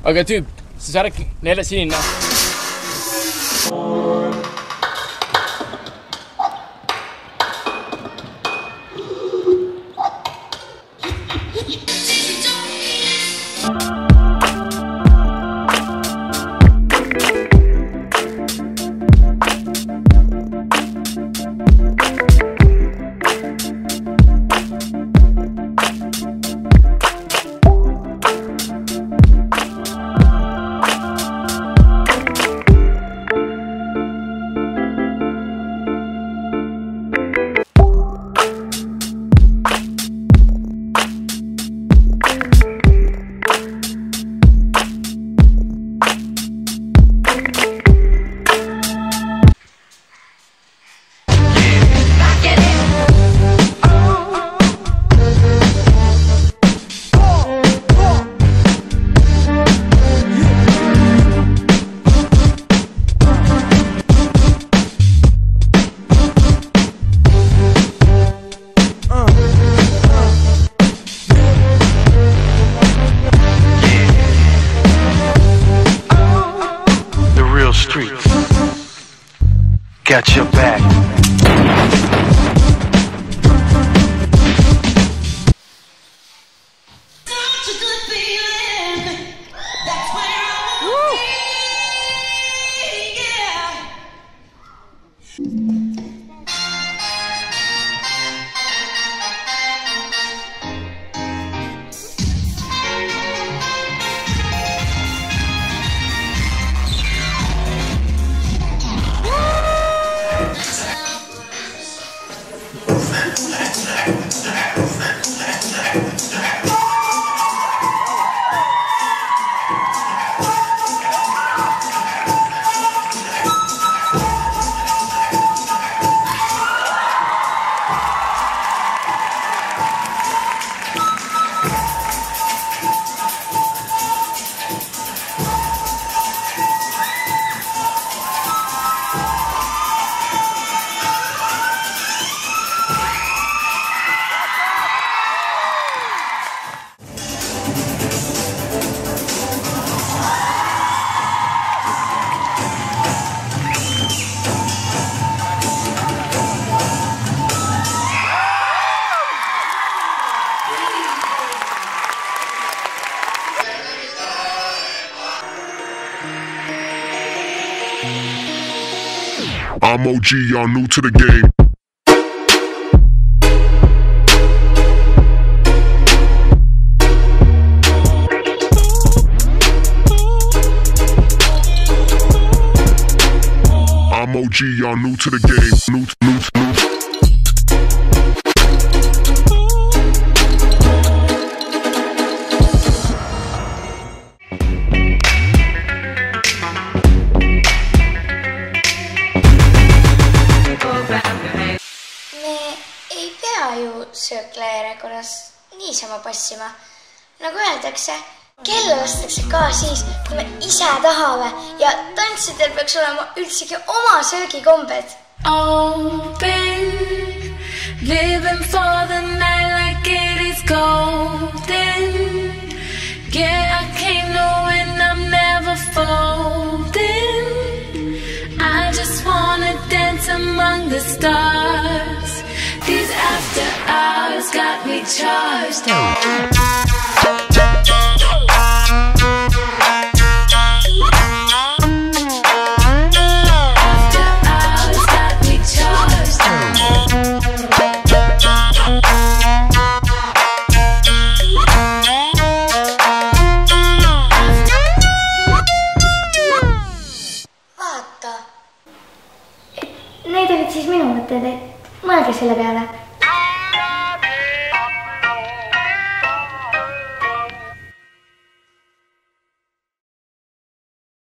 Aga tüüp, sa saad äkki neile sinna. Got your back. I'm OG, y'all new to the game. I'm OG, y'all new to the game. New. Söökla järjekorras niisama passima. Nagu öeldakse, kella lastakse ka siis, kui me ise tahame ja tantsijatel peaks olema üldsegi oma söögikombed. Open, living for the night like it is golden. Yeah, I came knowing I'm never folding. I just wanna dance among the stars. These after hours got me charged. Vaata, need olid siis minu mõtted, et mõelge selle peale.